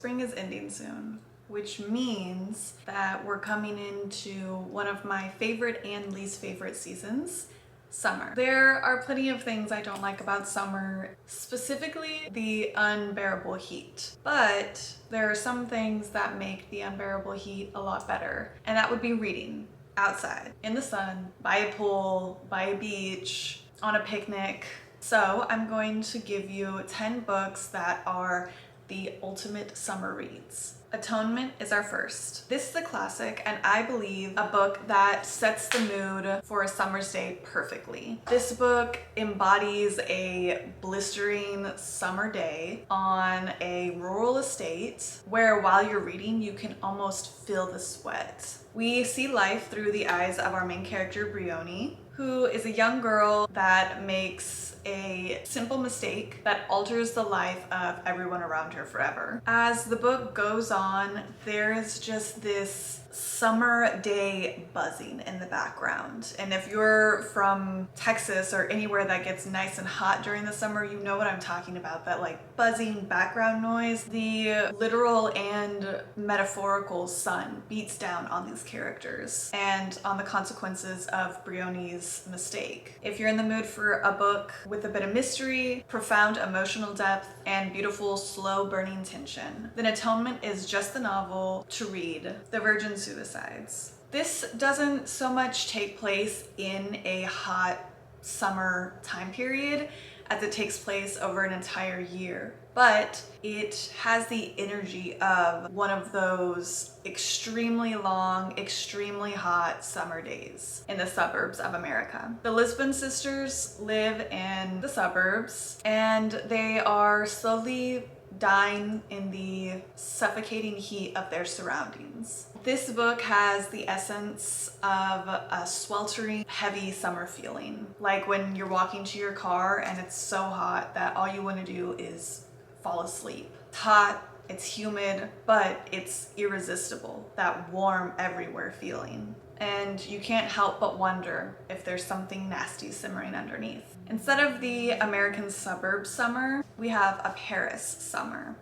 Spring is ending soon, which means that we're coming into one of my favorite and least favorite seasons, summer. There are plenty of things I don't like about summer, specifically the unbearable heat. But there are some things that make the unbearable heat a lot better, and that would be reading outside, in the sun, by a pool, by a beach, on a picnic. So I'm going to give you 10 books that are the ultimate summer reads. Atonement is our first. This is a classic, and I believe a book that sets the mood for a summer's day perfectly. This book embodies a blistering summer day on a rural estate where while you're reading, you can almost feel the sweat. We see life through the eyes of our main character, Brioni, who is a young girl that makes a simple mistake that alters the life of everyone around her forever. As the book goes on, there is just this summer day buzzing in the background. And if you're from Texas or anywhere that gets nice and hot during the summer, you know what I'm talking about, that like buzzing background noise. The literal and metaphorical sun beats down on these characters and on the consequences of Brioni's mistake. If you're in the mood for a book with a bit of mystery, profound emotional depth, and beautiful slow burning tension, then Atonement is just the novel to read. The Virgin Suicides. This doesn't so much take place in a hot summer time period as it takes place over an entire year, but it has the energy of one of those extremely long, extremely hot summer days in the suburbs of America. The Lisbon sisters live in the suburbs, and they are slowly dying in the suffocating heat of their surroundings. This book has the essence of a sweltering, heavy summer feeling. Like when you're walking to your car and it's so hot that all you want to do is fall asleep. It's hot, it's humid, but it's irresistible, that warm everywhere feeling. And you can't help but wonder if there's something nasty simmering underneath. Instead of the American suburb summer, we have a Paris summer.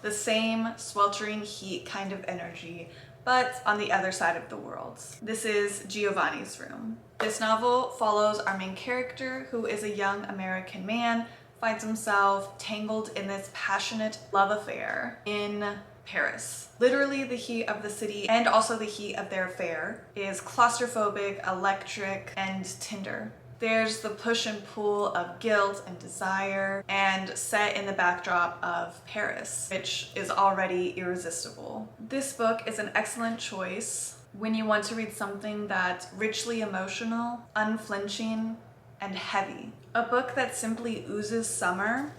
The same sweltering heat kind of energy, but on the other side of the world. This is Giovanni's Room. This novel follows our main character, who is a young American man, finds himself tangled in this passionate love affair in Paris. Literally, the heat of the city and also the heat of their affair is claustrophobic, electric, and tender. There's the push and pull of guilt and desire, and set in the backdrop of Paris, which is already irresistible. This book is an excellent choice when you want to read something that's richly emotional, unflinching, and heavy. A book that simply oozes summer.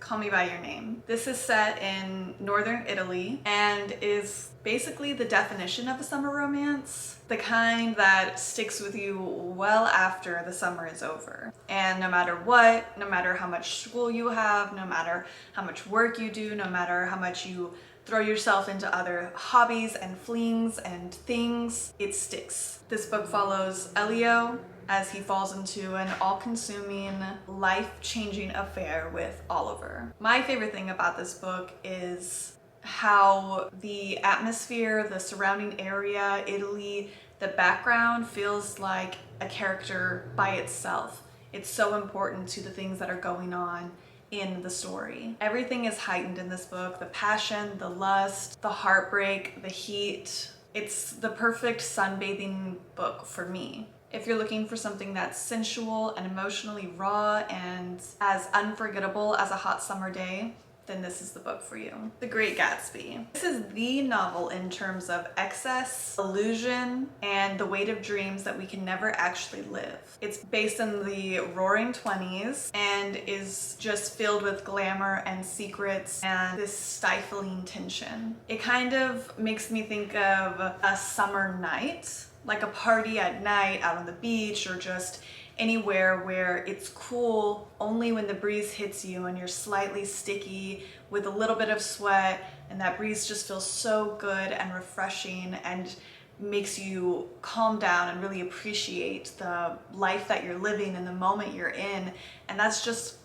Call Me By Your Name. This is set in northern Italy and is basically the definition of a summer romance, the kind that sticks with you well after the summer is over. And no matter what, no matter how much school you have, no matter how much work you do, no matter how much you throw yourself into other hobbies and flings and things, it sticks. This book follows Elio as he falls into an all-consuming, life-changing affair with Oliver. My favorite thing about this book is how the atmosphere, the surrounding area, Italy, the background feels like a character by itself. It's so important to the things that are going on in the story. Everything is heightened in this book. The passion, the lust, the heartbreak, the heat. It's the perfect sunbathing book for me. If you're looking for something that's sensual and emotionally raw and as unforgettable as a hot summer day, then this is the book for you. The Great Gatsby. This is the novel in terms of excess, illusion, and the weight of dreams that we can never actually live. It's based in the roaring 20s and is just filled with glamour and secrets and this stifling tension. It kind of makes me think of a summer night, like a party at night out on the beach or just anywhere where it's cool only when the breeze hits you and you're slightly sticky with a little bit of sweat, and that breeze just feels so good and refreshing and makes you calm down and really appreciate the life that you're living and the moment you're in. And that's just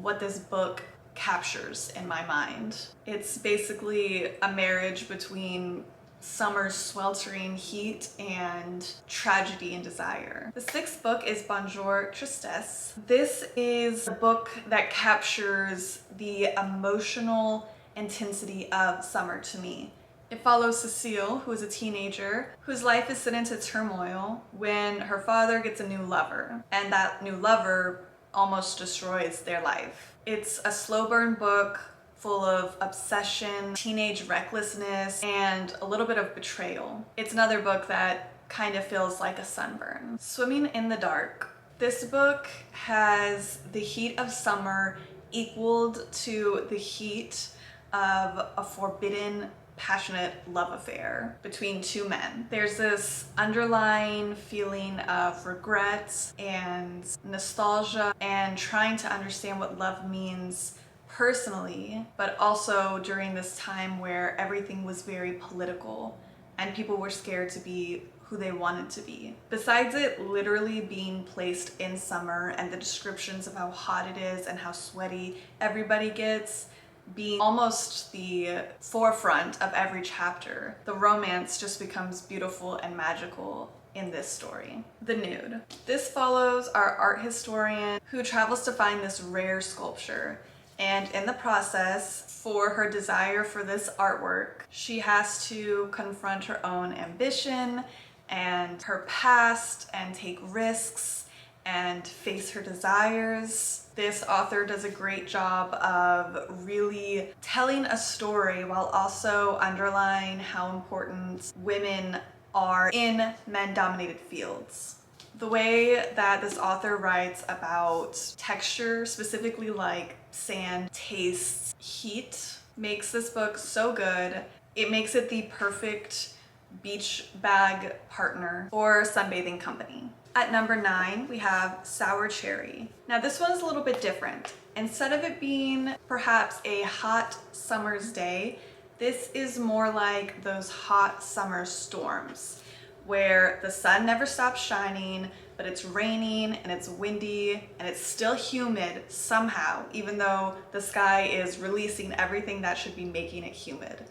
what this book captures in my mind. It's basically a marriage between summer's sweltering heat and tragedy and desire. The sixth book is Bonjour Tristesse. This is a book that captures the emotional intensity of summer to me. It follows Cecile, who is a teenager, whose life is set into turmoil when her father gets a new lover, and that new lover almost destroys their life. It's a slow burn book full of obsession, teenage recklessness, and a little bit of betrayal. It's another book that kind of feels like a sunburn. Swimming in the Dark. This book has the heat of summer equaled to the heat of a forbidden, passionate love affair between two men. There's this underlying feeling of regret and nostalgia and trying to understand what love means personally, but also during this time where everything was very political and people were scared to be who they wanted to be. Besides it literally being placed in summer and the descriptions of how hot it is and how sweaty everybody gets being almost the forefront of every chapter, the romance just becomes beautiful and magical in this story. The Nude. This follows our art historian who travels to find this rare sculpture, and in the process, for her desire for this artwork, she has to confront her own ambition and her past and take risks and face her desires. This author does a great job of really telling a story while also underlying how important women are in men-dominated fields. The way that this author writes about texture, specifically like sand, tastes, heat, makes this book so good. It makes it the perfect beach bag partner or sunbathing company. At number 9, we have Sour Cherry. Now this one's a little bit different. Instead of it being perhaps a hot summer's day, this is more like those hot summer storms where the sun never stops shining, but it's raining and it's windy and it's still humid somehow, even though the sky is releasing everything that should be making it humid.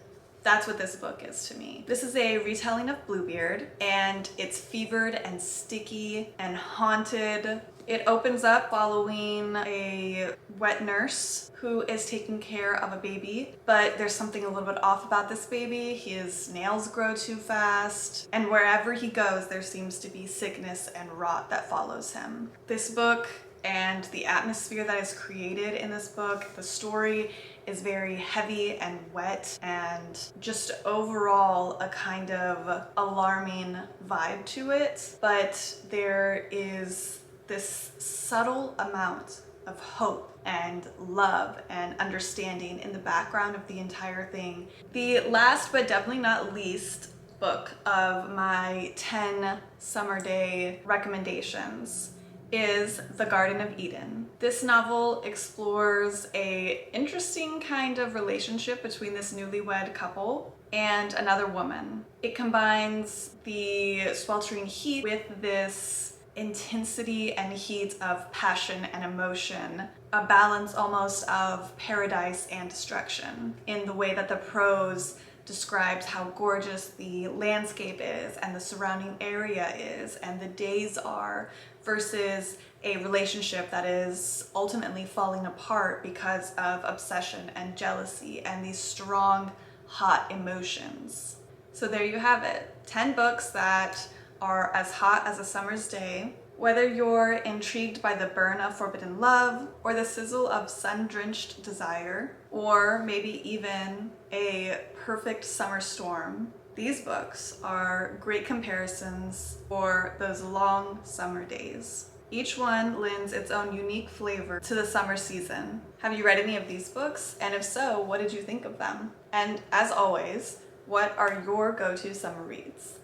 That's what this book is to me. This is a retelling of Bluebeard, and it's fevered and sticky and haunted. It opens up following a wet nurse who is taking care of a baby, but there's something a little bit off about this baby. His nails grow too fast, and wherever he goes, there seems to be sickness and rot that follows him. This book and the atmosphere that is created in this book, the story is very heavy and wet and just overall a kind of alarming vibe to it, but there is this subtle amount of hope and love and understanding in the background of the entire thing. The last but definitely not least book of my 10 summer day recommendations is The Garden of Eden. This novel explores a interesting kind of relationship between this newlywed couple and another woman. It combines the sweltering heat with this intensity and heat of passion and emotion, a balance almost of paradise and destruction in the way that the prose describes how gorgeous the landscape is and the surrounding area is and the days are, versus a relationship that is ultimately falling apart because of obsession and jealousy and these strong, hot emotions. So there you have it, 10 books that are as hot as a summer's day. Whether you're intrigued by the burn of forbidden love or the sizzle of sun-drenched desire, or maybe even a perfect summer storm, these books are great comparisons for those long summer days. Each one lends its own unique flavor to the summer season. Have you read any of these books? And if so, what did you think of them? And as always, what are your go-to summer reads?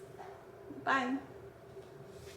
Bye.